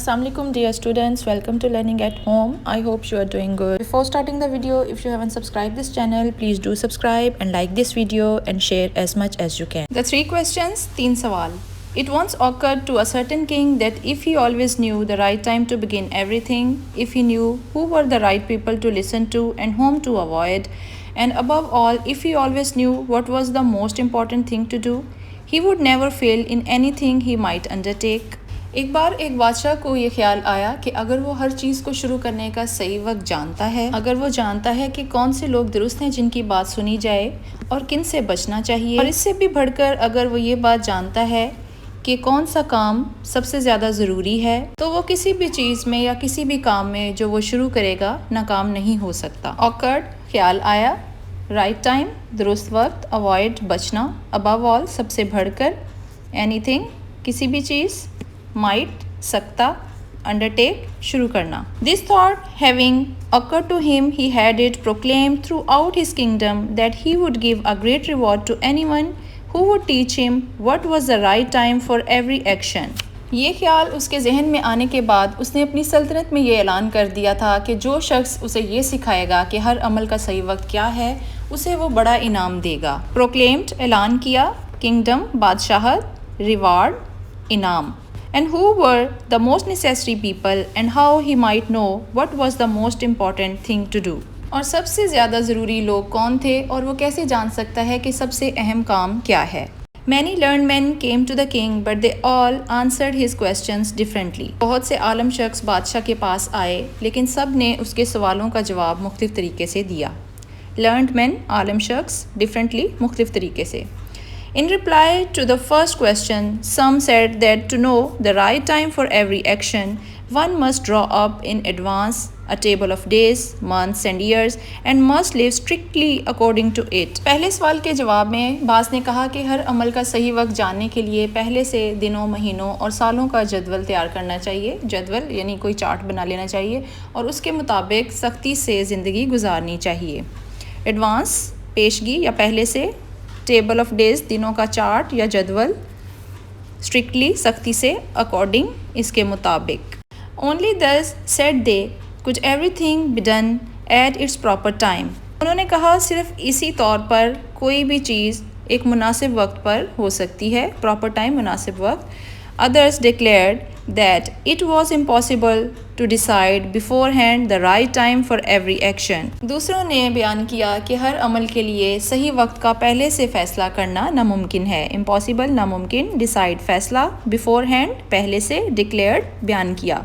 Assalamu alaikum dear students, welcome to Learning at Home. I hope you are doing good. Before starting the video, if you haven't subscribed this channel, please do subscribe and like this video and share as much as you can. The 3 questions, 3 sawal. It once occurred to a certain king that if he always knew the right time to begin everything, if he knew who were the right people to listen to and whom to avoid, and above all, if he always knew what was the most important thing to do, he would never fail in anything he might undertake. ایک بار ایک بادشاہ کو یہ خیال آیا کہ اگر وہ ہر چیز کو شروع کرنے کا صحیح وقت جانتا ہے، اگر وہ جانتا ہے کہ کون سے لوگ درست ہیں جن کی بات سنی جائے اور کن سے بچنا چاہیے، اور اس سے بھی بڑھ کر اگر وہ یہ بات جانتا ہے کہ کون سا کام سب سے زیادہ ضروری ہے، تو وہ کسی بھی چیز میں یا کسی بھی کام میں جو وہ شروع کرے گا ناکام نہیں ہو سکتا۔ اوکرڈ خیال آیا، رائٹ ٹائم درست وقت، اوائڈ بچنا، ابو آل سب سے بڑھ کر، اینی تھنگ کسی بھی چیز، might سکتا، undertake شروع کرنا۔ This thought having occurred to him, he had it proclaimed throughout his kingdom that he would give a great reward to anyone who would teach him what was the right time for every action. یہ خیال اس کے ذہن میں آنے کے بعد اس نے اپنی سلطنت میں یہ اعلان کر دیا تھا کہ جو شخص اسے یہ سکھائے گا کہ ہر عمل کا صحیح وقت کیا ہے، اسے وہ بڑا انعام دے گا۔ proclaimed اعلان کیا، kingdom بادشاہت، reward انعام، and who were the most necessary people and how he might know what was the most important thing to do. اور سب سے زیادہ ضروری لوگ کون تھے اور وہ کیسے جان سکتا ہے کہ سب سے اہم کام کیا ہے۔ Many learned men came to the king but they all answered his questions differently. بہت سے عالم شخص بادشاہ کے پاس آئے لیکن سب نے اس کے سوالوں کا جواب مختلف طریقے سے دیا۔ Learned men عالم شخص differently مختلف طریقے سے۔ In reply to the first question, some said that to know the right time for every action, one must draw up in advance a table of days, months and years and must live strictly according to it. پہلے سوال کے جواب میں بعض نے کہا کہ ہر عمل کا صحیح وقت جاننے کے لیے پہلے سے دنوں، مہینوں اور سالوں کا جدول تیار کرنا چاہیے۔ جدول یعنی کوئی چارٹ بنا لینا چاہیے اور اس کے مطابق سختی سے زندگی گزارنی چاہیے۔ ایڈوانس پیشگی یا پہلے سے، ٹیبل آف ڈیز دنوں کا چارٹ یا جدول، اسٹرکٹلی سختی سے، اکارڈنگ اس کے مطابق۔ Only this said they could everything be done at its proper time. انہوں نے کہا صرف اسی طور پر کوئی بھی چیز ایک مناسب وقت پر ہو سکتی ہے، پراپر ٹائم مناسب وقت۔ Others declared that it was impossible to decide beforehand the right time for every action. دوسروں نے بیان کیا کہ ہر عمل کے لیے صحیح وقت کا پہلے سے فیصلہ کرنا ناممکن ہے۔ impossible ناممکن، decide فیصلہ، beforehand پہلے سے، declared بیان کیا۔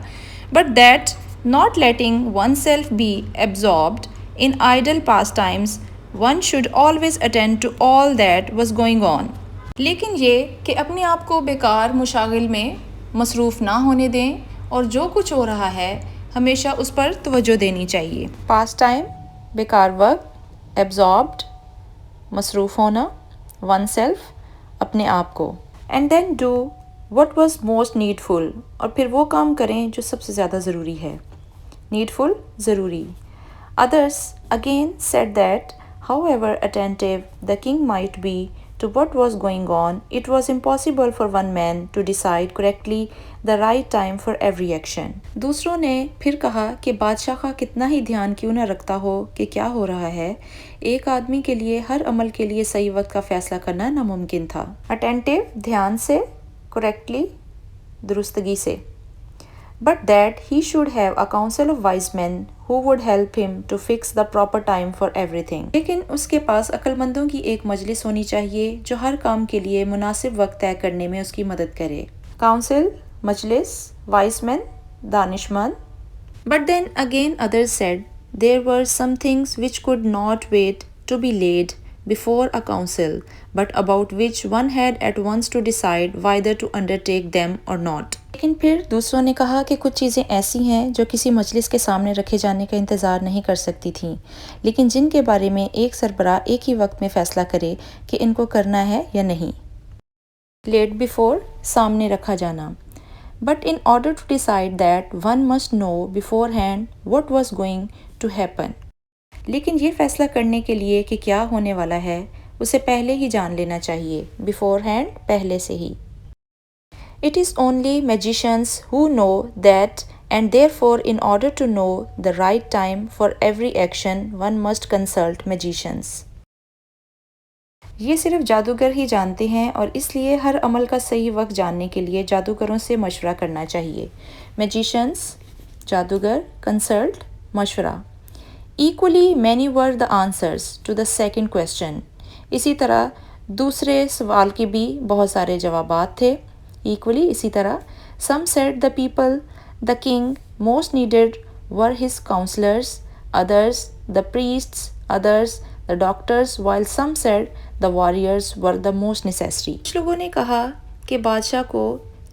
But that not letting oneself be absorbed in idle pastimes, one should always attend to all that was going on. لیکن یہ کہ اپنے آپ کو بیکار مشاغل میں مصروف نہ ہونے دیں اور جو کچھ ہو رہا ہے ہمیشہ اس پر توجہ دینی چاہیے۔ پاس ٹائم بیکار وقت، ایبزاربڈ مصروف ہونا، ون سیلف اپنے آپ کو، and then do what was most needful اور پھر وہ کام کریں جو سب سے زیادہ ضروری ہے۔ needful ضروری۔ Others again said that however attentive the king might be to what was going on, it was impossible for one man to decide correctly the right time for every action. دوسروں نے پھر کہا کہ بادشاہ کا کتنا ہی دھیان کیوں نہ رکھتا ہو کہ کیا ہو رہا ہے، ایک آدمی کے لیے ہر عمل کے لیے صحیح وقت کا فیصلہ کرنا ناممکن تھا۔ attentive دھیان سے، correctly درستگی سے، but that he should have a council of wise men who would help him to fix the proper time for everything. لیکن اس کے پاس عقل مندوں کی ایک مجلس ہونی چاہیے جو ہر کام کے لیے مناسب وقت طے کرنے میں اس کی مدد کرے۔ council مجلس، wise men دانش مند۔ But then again others said there were some things which could not wait to be laid before a council, but about which one had at once to decide whether to undertake them or not. لیکن پھر دوسروں نے کہا کہ کچھ چیزیں ایسی ہیں جو کسی مجلس کے سامنے رکھے جانے کا انتظار نہیں کر سکتی تھیں، لیکن جن کے بارے میں ایک سربراہ ایک ہی وقت میں فیصلہ کرے کہ ان کو کرنا ہے یا نہیں۔ laid before سامنے رکھا جانا۔ But in order to decide that one must know beforehand what was going to happen. لیکن یہ فیصلہ کرنے کے لیے کہ کیا ہونے والا ہے اسے پہلے ہی جان لینا چاہیے، بیفور ہینڈ پہلے سے ہی۔ It is only magicians who know that, and therefore in order to know the right time for every action one must consult magicians. یہ صرف جادوگر ہی جانتے ہیں اور اس لیے ہر عمل کا صحیح وقت جاننے کے لیے جادوگروں سے مشورہ کرنا چاہیے. میجیشنس جادوگر, کنسلٹ مشورہ. Equally many were the answers to the second question. اسی طرح دوسرے سوال کے بھی بہت سارے جوابات تھے. ایکولی اسی طرح some said the people the king most needed were his counsellors, others the priests, others the doctors, while some said the warriors were the most necessary. کچھ لوگوں نے کہا کہ بادشاہ کو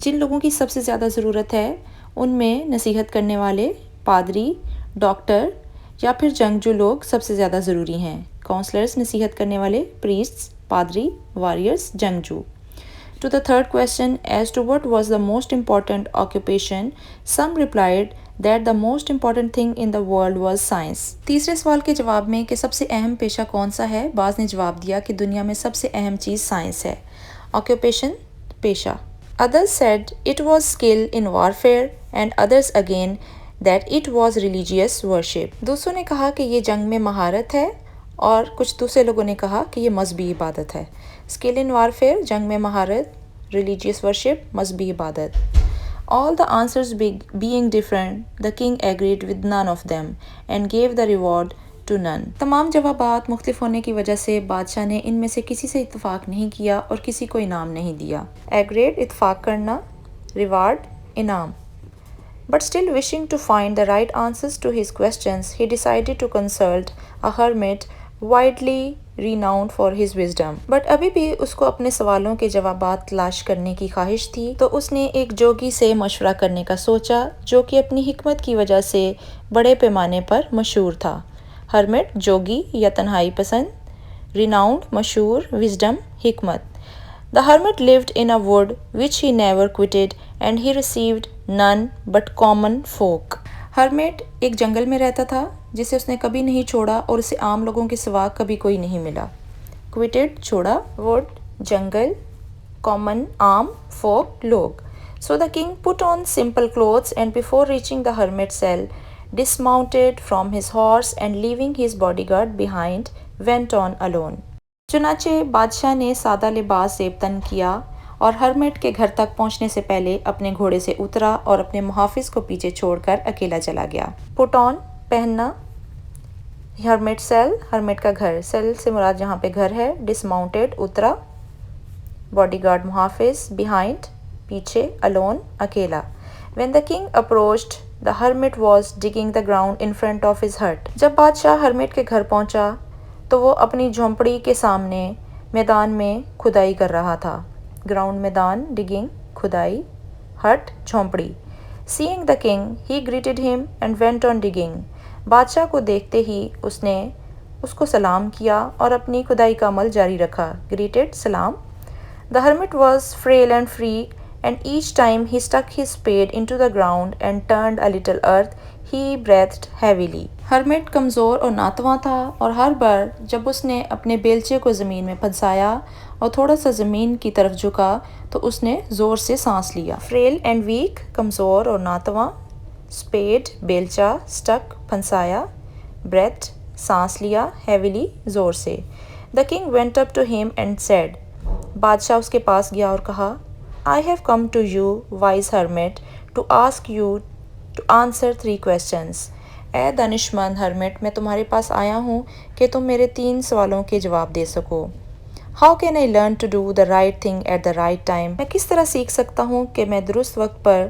جن لوگوں کی سب سے زیادہ ضرورت ہے ان میں نصیحت کرنے والے, پادری, ڈاکٹر یا پھر جنگجو لوگ سب سے زیادہ ضروری ہیں. کاؤنسلرز نصیحت کرنے والے, پریسٹس پادری, واریئرز جنگجو. To the third question as to what was the most important occupation, some replied that the most important thing in the world was science. تیسرے سوال کے جواب میں کہ سب سے اہم پیشہ کون سا ہے, بعض نے جواب دیا کہ دنیا میں سب سے اہم چیز سائنس ہے. Occupation پیشہ. Others said it was skill in warfare and others again that it was religious worship. دوسروں نے کہا کہ یہ جنگ میں مہارت ہے اور کچھ دوسرے لوگوں نے کہا کہ یہ مذہبی عبادت ہے. اسکل ان وارفیئر جنگ میں مہارت, ریلیجیس ورشپ مذہبی عبادت. All the answers being different, the king agreed with none of them and gave the reward to none. تمام جوابات مختلف ہونے کی وجہ سے بادشاہ نے ان میں سے کسی سے اتفاق نہیں کیا اور کسی کو انعام نہیں دیا. Agreed اتفاق کرنا, reward انعام. But still wishing to find the right answers to his questions, he decided to consult a hermit widely renowned for his wisdom. But ابھی بھی اس کو اپنے سوالوں کے جوابات تلاش کرنے کی خواہش تھی تو اس نے ایک جوگی سے مشورہ کرنے کا سوچا جو کہ اپنی حکمت کی وجہ سے بڑے پیمانے پر مشہور تھا. ہرمٹ جوگی یا تنہائی پسند, renowned مشہور, wisdom حکمت. The hermit lived in a wood which he never quitted and he received none but common folk. ہرمیٹ ایک جنگل میں رہتا تھا جسے اس نے کبھی نہیں چھوڑا اور اسے عام لوگوں کے سوا کبھی کوئی نہیں ملا. کوئٹڈ چھوڑا, ووڈ جنگل, کامن عام, فوک لوگ. So the king put on simple clothes and before reaching the hermit's cell, dismounted from his horse and leaving his bodyguard behind, went on alone. چنانچہ بادشاہ نے سادہ لباس زیب تن کیا اور ہرمٹ کے گھر تک پہنچنے سے پہلے اپنے گھوڑے سے اترا اور اپنے محافظ کو پیچھے چھوڑ کر اکیلا چلا گیا. پٹ آن پہننا, ہرمٹ سیل ہرمٹ کا گھر, سیل سے مراد جہاں پہ گھر ہے, ڈسماؤنٹیڈ اترا, باڈی گارڈ محافظ, بیہائنڈ پیچھے, الون اکیلا. When the king approached, the hermit was digging the ground in front of his hut. جب بادشاہ ہرمٹ کے گھر پہنچا تو وہ اپنی جھونپڑی کے سامنے میدان میں کھدائی کر رہا تھا. گراؤنڈ میدان, ڈگنگ کھدائی, ہٹ جھونپڑی. Seeing the king, he greeted him and went on digging. بادشاہ کو دیکھتے ہی اس نے اس کو سلام کیا اور اپنی کھدائی کا عمل جاری رکھا. Greeted سلام. The hermit was frail and weak and each time he stuck his spade into the ground and turned a little earth, he breathed heavily. Hermit کمزور اور ناتواں تھا اور ہر بار جب اس نے اپنے بیلچے کو زمین میں پھنسایا اور تھوڑا سا زمین کی طرف جھکا تو اس نے زور سے سانس لیا. فریل اینڈ ویک کمزور اور ناتواں, اسپیڈ بیلچا, اسٹک پھنسایا, بریتھ سانس لیا, ہیویلی زور سے. The king went up to him and said, بادشاہ اس کے پاس گیا اور کہا, I have come to you, wise hermit, to ask you to answer 3 questions. اے دانشمند ہرمٹ, میں تمہارے پاس آیا ہوں کہ تم میرے 3 سوالوں کے جواب دے سکو. How can I learn to do the right thing at the right time? میں کس طرح سیکھ سکتا ہوں کہ میں درست وقت پر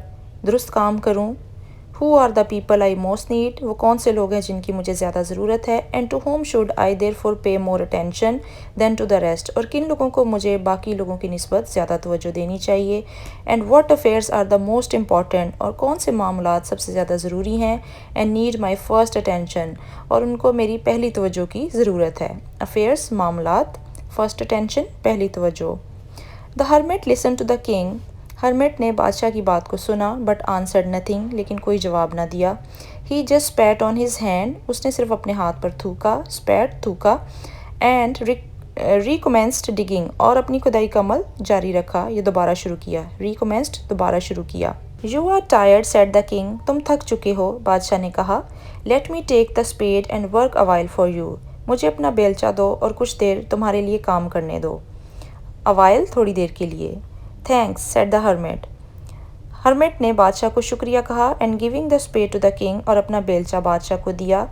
درست کام کروں. Who are the people I most need? وہ کون سے لوگ ہیں جن کی مجھے زیادہ ضرورت ہے. And to whom should I therefore pay more attention than to the rest? اور کن لوگوں کو مجھے باقی لوگوں کی نسبت زیادہ توجہ دینی چاہیے. And what affairs are the most important? اور کون سے معاملات سب سے زیادہ ضروری ہیں. And need my first attention? اور ان کو میری پہلی توجہ کی ضرورت ہے. Affairs معاملات, first attention پہلی توجہ. The hermit listened to the king. Hermit نے بادشاہ کی بات کو سنا بٹ آنسرڈ نتھنگ, لیکن کوئی جواب نہ دیا. He just spat on his hand. اس نے صرف اپنے ہاتھ پر تھوکا, spat تھوکا, اینڈ ریکومنسڈ ڈگنگ اور اپنی کھدائی کا عمل جاری رکھا یا دوبارہ شروع کیا. ریکومنسڈ دوبارہ شروع کیا. You are tired said the king تم تھک چکے ہو بادشاہ نے کہا. Let me take the spade and work awhile for you مجھے اپنا بیلچہ دو اور کچھ دیر تمہارے لیے کام کرنے دو. اوائل تھوڑی دیر کے لیے. Thanks said the hermit hermit نے بادشاہ کو شکریہ کہا. And giving the spade to the king اور اپنا بیلچہ بادشاہ کو دیا.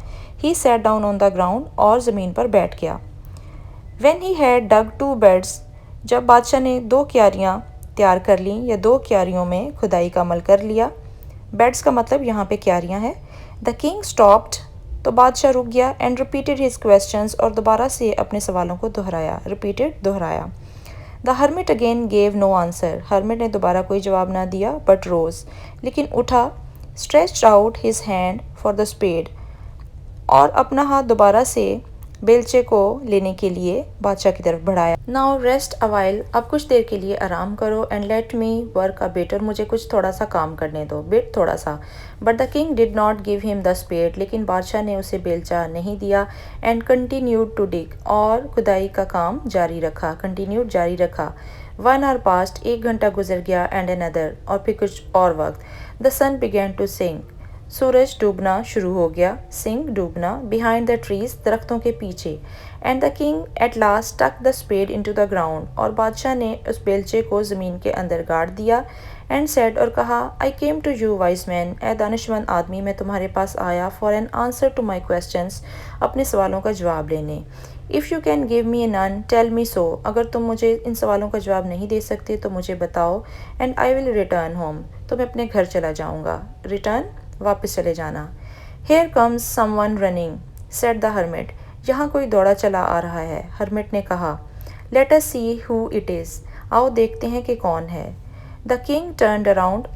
He sat down on the ground اور زمین پر بیٹھ گیا. When he had dug 2 beds جب بادشاہ نے 2 کیاریاں تیار کر لیں یا 2 کیاریوں میں کھدائی کا عمل کر لیا. بیڈس کا مطلب یہاں پہ کیاریاں ہیں. دا کنگ اسٹاپڈ تو بادشاہ رک گیا. اینڈ ریپیٹڈ ہز کویسچنس اور دوبارہ سے اپنے سوالوں کو دہرایا. ریپیٹڈ دہرایا. دا ہرمٹ اگین گیو نو آنسر ہرمٹ نے دوبارہ کوئی جواب نہ دیا. بٹ روز لیکن اٹھا. Stretched out his hand for the speed اور اپنا ہاتھ دوبارہ سے بیلچے کو لینے کے لیے بادشاہ کی طرف بڑھایا. ناؤ ریسٹ اوائل اب کچھ دیر کے لیے آرام کرو. And let me work a better مجھے کچھ تھوڑا سا کام کرنے دو. بٹ تھوڑا سا. But the king did not give ہم دا اسپیڈ لیکن بادشاہ نے اسے بیلچہ نہیں دیا. اینڈ کنٹینیوڈ ٹو ڈگ اور کھدائی کا کام جاری رکھا. کنٹینیوڈ جاری رکھا. 1 hour پاسڈ 1 گھنٹہ گزر گیا. اینڈ another اور پھر کچھ اور وقت. The sun began to sink سورج ڈوبنا شروع ہو گیا. سنک ڈوبنا. بیہائنڈ دا ٹریز درختوں کے پیچھے. And the king at last stuck the spade into the ground اور بادشاہ نے اس بیلچے کو زمین کے اندر گاڑ دیا. اینڈ سیڈ اور کہا I came to you wise man اے دانشمند آدمی میں تمہارے پاس آیا for an answer to my questions اپنے سوالوں کا جواب لینے. If you can give me none tell me so اگر تم مجھے ان سوالوں کا جواب نہیں دے سکتے تو مجھے بتاؤ. And I will return home تو میں اپنے گھر چلا جاؤں گا. ریٹرن واپس چلے جانا. Here comes some one running sad the hermit یہاں کوئی دوڑا چلا آ رہا ہے. ہرمٹ نے کہا. Let us C who it is آؤ دیکھتے ہیں کہ کون ہے. دا کنگ ٹرنڈ اراؤنڈ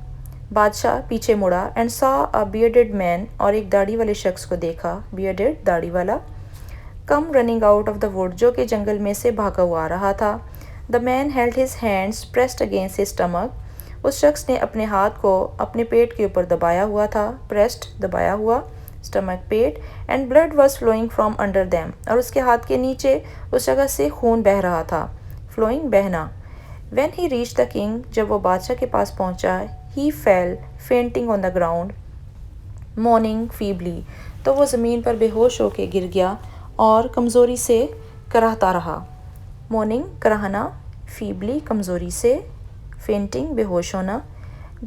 بادشاہ پیچھے مڑا. اینڈ سا اے بیئرڈڈ مین اور ایک داڑھی والے شخص کو دیکھا. بیئرڈڈ داڑھی والا. Come running out of the wood جو کہ جنگل میں سے بھاگا ہوا آ رہا تھا. The man held his hands pressed against his stomach اس شخص نے اپنے ہاتھ کو اپنے پیٹ کے اوپر دبایا ہوا تھا. پریسڈ دبایا ہوا. اسٹمک پیٹ. And blood was flowing from under them اور اس کے ہاتھ کے نیچے اس جگہ سے خون بہہ رہا تھا. فلوئنگ بہنا. When he reach the king جب وہ بادشاہ کے پاس پہنچا. ہی فیل فینٹنگ آن دا گراؤنڈ مورننگ فیبلی تو وہ زمین پر بے ہوش ہو کے گر گیا اور کمزوری سے کراہتا رہا. مورننگ کراہنا. فیبلی کمزوری سے. فینٹنگ بے ہوش ہونا.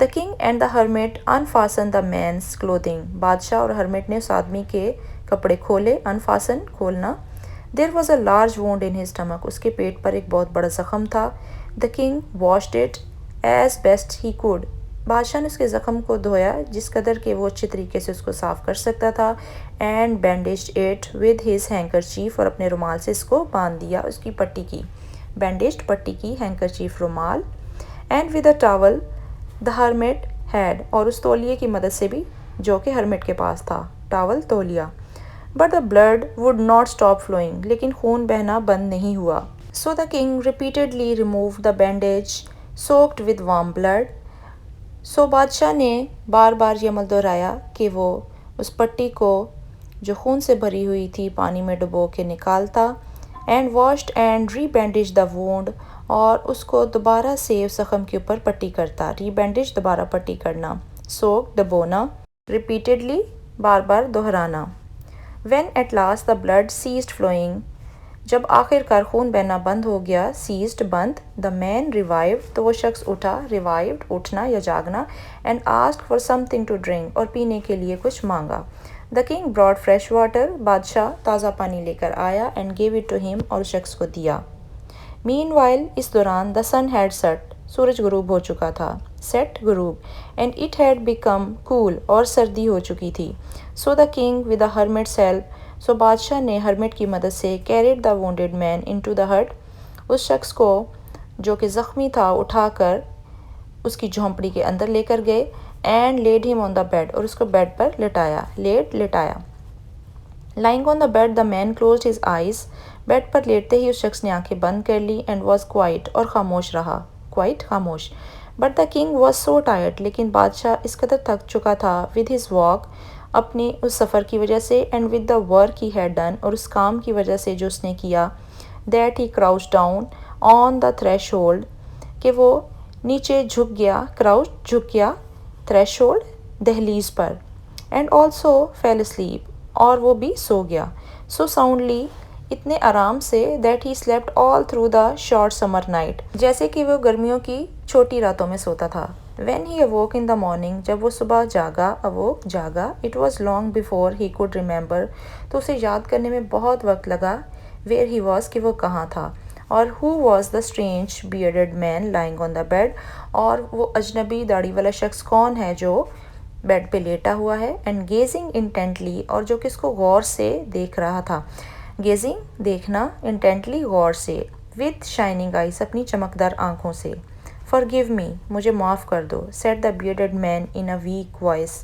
The king and the hermit unfastened the man's clothing بادشاہ اور ہرمٹ نے اس آدمی کے کپڑے کھولے. انفاسن کھولنا. There was a large wound in his stomach اس کے پیٹ پر ایک بہت بڑا زخم تھا. The king washed it as best he could بادشاہ نے اس کے زخم کو دھویا جس قدر کہ وہ اچھے طریقے سے اس کو صاف کر سکتا تھا. اینڈ بینڈیجڈ اٹ ود ہز ہینکرچیف اور اپنے رومال سے اس کو باندھ دیا. اس کی پٹی کی. بینڈیجڈ پٹی کی. ہینکرچیف رومال. And with a towel the hermit had اور اس تولیے کی مدد سے بھی جو کہ ہرمٹ کے پاس تھا. ٹاول تولیا. But the blood would not stop flowing لیکن خون بہنا بند نہیں ہوا. So the king repeatedly removed the bandage soaked with warm blood so بادشاہ نے بار بار یہ عمل دہرایا کہ وہ اس پٹی کو جو خون سے بھری ہوئی تھی پانی میں ڈبو کے نکالتا. And washed and rebandage the wound اور اس کو دوبارہ سے اس زخم کے اوپر پٹی کرتا. ری بینڈیج دوبارہ پٹی کرنا. سوک ڈبونا. ریپیٹڈلی بار بار دہرانا. When at last the blood ceased flowing جب آخر کار خون بہنا بند ہو گیا. سیزڈ بند. دا مین ریوائوڈ تو وہ شخص اٹھا. ریوائوڈ اٹھنا یا جاگنا. And asked for something to drink اور پینے کے لیے کچھ مانگا. The king brought fresh water بادشاہ تازہ پانی لے کر آیا. اینڈ گیو اٹ ٹو ہم اور اس شخص کو دیا. مین وائل اس دوران دا سن ہیڈ سیٹ سورج غروب ہو چکا تھا. سیٹ غروب. And it had become cool اور سردی ہو چکی تھی. So the king with the hermit's help so بادشاہ نے ہرمٹ کی مدد سے carried the wounded man into the hut اس شخص کو جو کہ زخمی تھا اٹھا کر اس کی جھونپڑی کے اندر لے کر گئے. اینڈ لیڈ ہم آن دا بیڈ اور اس کو بیڈ پر لٹایا. لیڈ لٹایا. Lying on the bed the man closed his eyes bed پر لیٹتے ہی اس شخص نے آنکھیں بند کر لی. اینڈ واز کوائٹ اور خاموش رہا. کوائٹ خاموش. But the king was so tired لیکن بادشاہ اس قدر تھک چکا تھا ود ہز واک اپنے اس سفر کی وجہ سے. And with the work he had done اور اس کام کی وجہ سے جو اس نے کیا. that he crouched down on the threshold, کہ وہ نیچے جھک گیا, crouch جھک گیا, threshold دہلیز per, and also fell asleep, اور وہ بھی سو گیا, so soundly اتنے آرام سے, that he slept all through the short summer night, جیسے کہ وہ گرمیوں کی چھوٹی راتوں میں سوتا تھا. When he awoke in the morning, جب وہ صبح جاگا, awoke جاگا, it was long before he could remember, تو اسے یاد کرنے میں بہت وقت لگا, where he was, کہ وہ کہاں تھا, اور who was the strange bearded man lying on the bed, اور وہ اجنبی داڑھی والا شخص کون ہے جو بیڈ پہ لیٹا ہوا ہے, and gazing intently, اور جو کس کو غور سے دیکھ رہا تھا, gazing دیکھنا, intently غور سے, with shining eyes اپنی چمکدار آنکھوں سے. Forgive me, مجھے معاف کر دو, said the bearded man in a weak voice,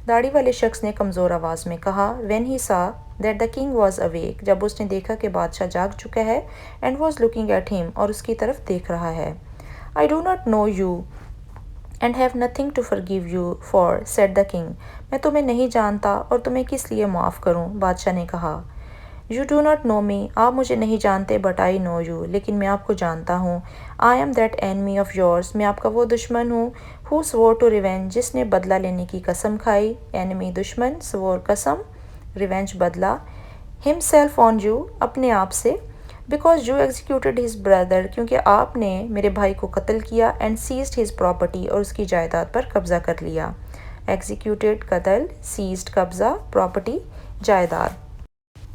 داڑھی والے شخص نے کمزور آواز میں کہا. When he saw that the king was awake, جب اس نے دیکھا کہ بادشاہ جاگ چکا ہے, and was looking at him, اور اس کی طرف دیکھ رہا ہے. I do not know you and have nothing to forgive you for, said the king, میں تمہیں نہیں جانتا اور تمہیں کس لیے معاف کروں, بادشاہ نے کہا. You do not know me, آپ مجھے نہیں جانتے, but I know you, لیکن میں آپ کو جانتا ہوں. I am that enemy of yours, میں آپ کا وہ دشمن ہوں, who swore to revenge, جس نے بدلہ لینے کی قسم کھائی, enemy دشمن, swore قسم, revenge بدلہ, himself on you, اپنے آپ سے, because you executed his brother, کیونکہ آپ نے میرے بھائی کو قتل کیا, and seized his property, اور اس کی جائیداد پر قبضہ کر لیا. executed قتل, seized قبضہ, property جائیداد.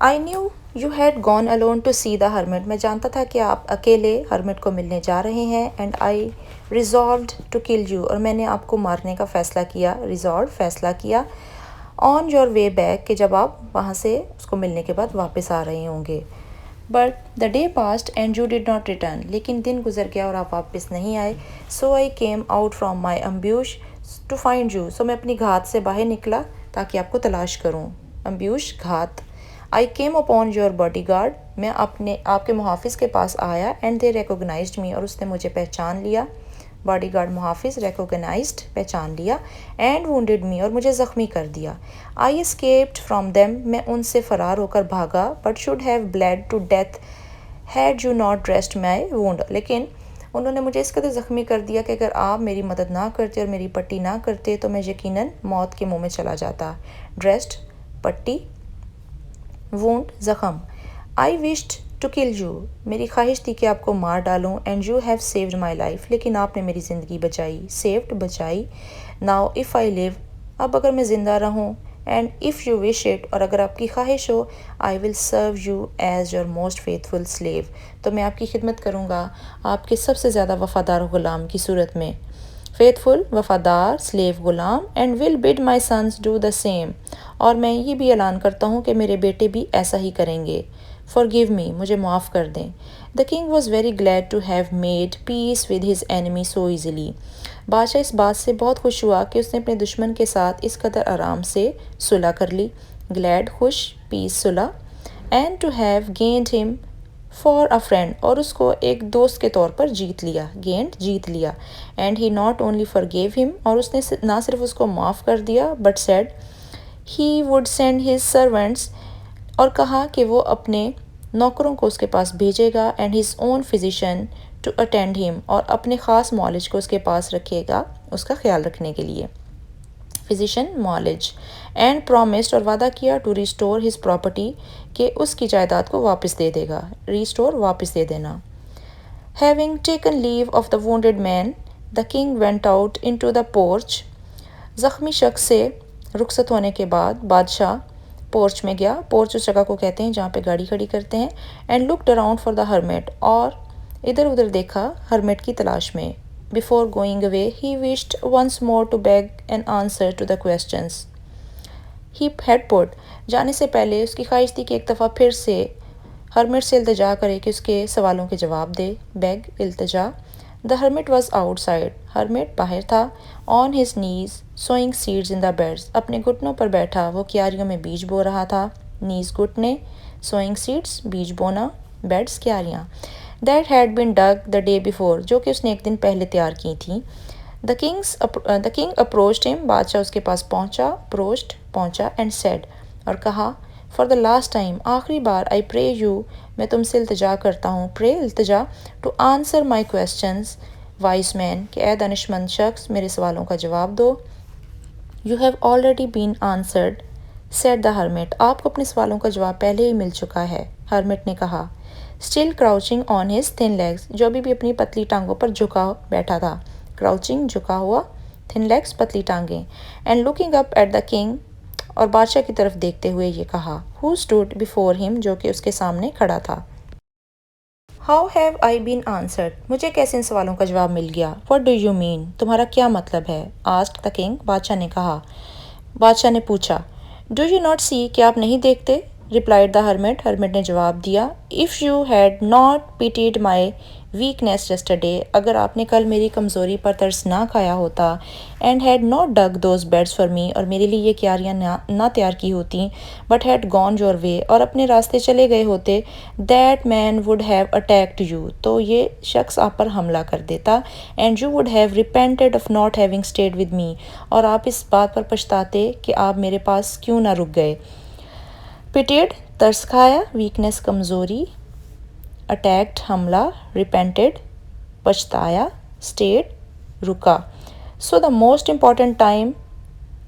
I knew you had gone alone to see the hermit, میں جانتا تھا کہ آپ اکیلے ہرمٹ کو ملنے جا رہے ہیں, and I resolved to kill you, اور میں نے آپ کو مارنے کا فیصلہ کیا, resolved فیصلہ کیا, on your way back, کہ جب آپ وہاں سے اس کو ملنے کے بعد واپس آ رہے ہوں گے. But the day passed and you did not return, لیکن دن گزر گیا اور آپ واپس نہیں آئے, so I came out from my ambush to find you, so میں اپنی گھات سے باہر نکلا تاکہ آپ کو تلاش کروں. ambush گھات. I came upon your bodyguard, میں آپ کے محافظ کے پاس آیا, and they recognized me, اور اس نے مجھے پہچان لیا, bodyguard محافظ, recognized پہچان لیا, and wounded me, اور مجھے زخمی کر دیا. I escaped from them, میں ان سے فرار ہو کر بھاگا, but should have bled to death had you not dressed my wound, لیکن انہوں نے مجھے اس قدر زخمی کر دیا کہ اگر آپ میری مدد نہ کرتے اور میری پٹی نہ کرتے تو میں یقیناً موت کے منہ میں چلا جاتا. dressed پٹی, wound زخم. I wished to kill you, میری خواہش تھی کہ آپ کو مار ڈالوں, and you have saved my life, لیکن آپ نے میری زندگی بچائی, saved بچائی. Now if I live, اب اگر میں زندہ رہوں, and if you wish it, اور اگر آپ کی خواہش ہو, I will serve you as your most faithful slave, تو میں آپ کی خدمت کروں گا آپ کے سب سے زیادہ وفادار غلام کی صورت میں. faithful وفادار, slave Ghulam, and will bid my sons do the same, اور میں یہ بھی اعلان کرتا ہوں کہ میرے بیٹے بھی ایسا ہی کریں گے. forgive me, مجھے معاف کر دیں. The king was very glad to have made peace with his enemy so easily, بادشاہ اس بات سے بہت خوش ہوا کہ اس نے اپنے دشمن کے ساتھ اس قدر آرام سے صلح کر لی. glad خوش, peace صلح, and to have gained him for a friend, اور اس کو ایک دوست کے طور پر جیت لیا, gained جیت لیا, and he not only forgave him, اور اس نے نہ صرف اس کو معاف کر دیا, but said he would send his servants, اور کہا کہ وہ اپنے نوکروں کو اس کے پاس بھیجے گا, and his own physician to attend him, اور اپنے خاص معالج کو اس کے پاس رکھے گا اس کا خیال رکھنے کے لیے. physician معالج, and promised, اور وعدہ کیا, to restore his property, کہ اس کی جائیداد کو واپس دے دے گا, restore واپس دے دینا. having taken leave of the wounded man, the king went out into the porch, زخمی شخص سے رخصت ہونے کے بعد بادشاہ پورچ میں گیا, پورچ اس جگہ کو کہتے ہیں جہاں پہ گاڑی کھڑی کرتے ہیں, and looked around for the hermit, اور ادھر ادھر دیکھا ہرمٹ کی تلاش میں. before going away he wished once more to beg an answer to the questions he had put, جانے سے پہلے اس کی خواہش تھی کہ ایک دفعہ پھر سے ہرمٹ سے التجا کرے کہ اس کے سوالوں کے جواب دے. beg التجا. The hermit was outside, hermit باہر تھا, on his knees sowing seeds in the beds, اپنے گھٹنوں پر بیٹھا وہ کیاریوں میں بیج بو رہا تھا. knees گھٹنے, sowing seeds بیج بونا, beds کیاریاں. that had been dug the day before, جو کہ اس نے ایک دن پہلے تیار کی تھیں. The king approached him, بادشاہ اس کے پاس پہنچا, approached پہنچا, and said, اور کہا, فار دا لاسٹ ٹائم آخری بار آئی پرے یو میں تم سے التجا کرتا ہوں، پرے التجا، to answer my questions wise man کہ اے دانش مند شخص میرے سوالوں کا جواب دو. You have already been answered said the hermit, آپ کو اپنے سوالوں کا جواب پہلے ہی مل چکا ہے، ہرمٹ نے کہا. Still crouching on his thin legs, جو ابھی بھی اپنی پتلی ٹانگوں پر جھکا بیٹھا تھا. کراؤچنگ جھکا ہوا، تھن لیگس پتلی ٹانگیں. And looking up at the king, اور بادشاہ کی طرف دیکھتے ہوئے یہ کہا. ہو اسٹوڈ بیفور ہم، جو کہ اس کے سامنے کھڑا تھا. How have I been answered, مجھے کیسے ان سوالوں کا جواب مل گیا. واٹ ڈو یو مین، تمہارا کیا مطلب ہے. آسکڈ دا کنگ، بادشاہ نے کہا. بادشاہ نے پوچھا. ڈو یو ناٹ سی، کیا آپ نہیں دیکھتے. ریپلائڈ دا ہرمٹ، ہرمٹ نے جواب دیا. If you had not pitied my weakness yesterday, اگر آپ نے کل میری کمزوری پر ترس نہ کھایا ہوتا. And had not dug those beds for me, اور میرے لیے یہ کیاریاں نہ تیار کی ہوتیں. But had gone your way, اور اپنے راستے چلے گئے ہوتے. That man would have attacked you, تو یہ شخص آپ پر حملہ کر دیتا. And you would have repented of not having stayed with me, اور آپ اس بات پر پچھتاتے کہ آپ میرے پاس کیوں نہ رک گئے. پیٹیڈ ترس کھایا، ویکنیس کمزوری، اٹیکڈ حملہ، ریپینٹڈ پچھتایا، اسٹیڈ رکا. So the most important time,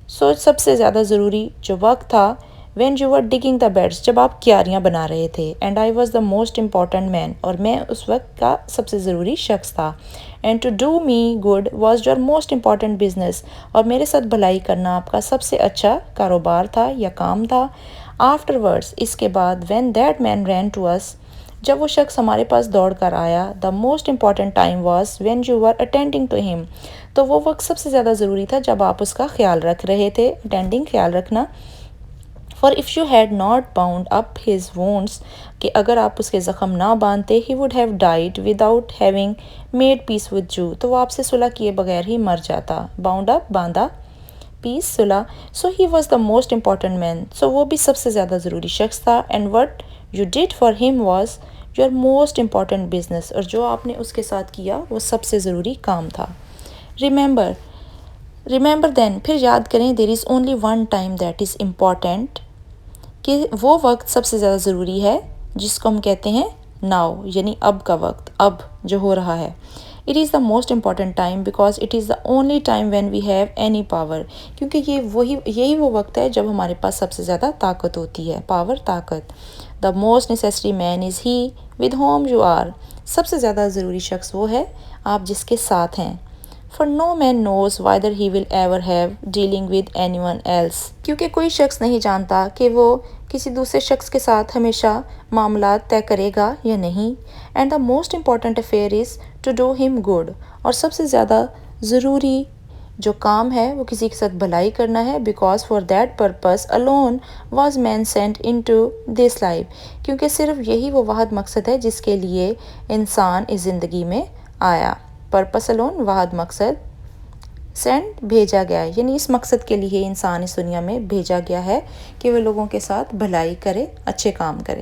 so سب سے زیادہ ضروری جو وقت تھا. When you were digging the beds, جب آپ کیاریاں بنا رہے تھے. And I was the most important man, اور میں اس وقت کا سب سے ضروری شخص تھا. And to do me good was your most important business, اور میرے ساتھ بھلائی کرنا آپ کا سب سے اچھا کاروبار تھا یا کام تھا. آفٹر ورڈس، اس کے بعد. When that man ran to us, جب وہ شخص ہمارے پاس دوڑ کر آیا. The most important time was when you were attending to him, تو وہ وقت سب سے زیادہ ضروری تھا جب آپ اس کا خیال رکھ رہے تھے. اٹینڈنگ خیال رکھنا. For if you had not bound up his wounds, کہ اگر آپ اس کے زخم نہ باندھتے. He would have died without having made peace with you, تو وہ آپ سے صلح کیے بغیر ہی مر جاتا. باؤنڈ اپ باندھا، پیس صلح. So he was the most important man, so وہ بھی سب سے زیادہ ضروری شخص تھا. And what you did for him was your most important business, اور جو آپ نے اس کے ساتھ کیا وہ سب سے ضروری کام تھا. ریممبر دین، پھر یاد کریں. There is only one time that is important, کہ وہ وقت سب سے زیادہ ضروری ہے جس کو ہم کہتے ہیں ناؤ، یعنی اب کا وقت، اب جو ہو رہا ہے. It is the most important time because it is the only time when we have any power, کیونکہ یہی وہ وقت ہے جب ہمارے پاس سب سے زیادہ طاقت ہوتی ہے. پاور، طاقت. The most necessary man is he with whom you are, سب سے زیادہ ضروری شخص وہ ہے آپ جس کے ساتھ ہیں. For no man knows whether he will ever have dealing with any one else, کیونکہ کوئی شخص نہیں جانتا کہ وہ کسی دوسرے شخص کے ساتھ ہمیشہ معاملات طے کرے گا یا نہیں. And the most important affair is to do him good, اور سب سے زیادہ ضروری جو کام ہے وہ کسی کے ساتھ بھلائی کرنا ہے. Because for that purpose alone was man sent into this life, کیونکہ صرف یہی وہ واحد مقصد ہے جس کے لیے انسان اس زندگی میں آیا. پرپس الون، واحد مقصد. سینڈ، بھیجا گیا، یعنی اس مقصد کے لیے انسان اس دنیا میں بھیجا گیا ہے کہ وہ لوگوں کے ساتھ بھلائی کرے، اچھے کام کرے.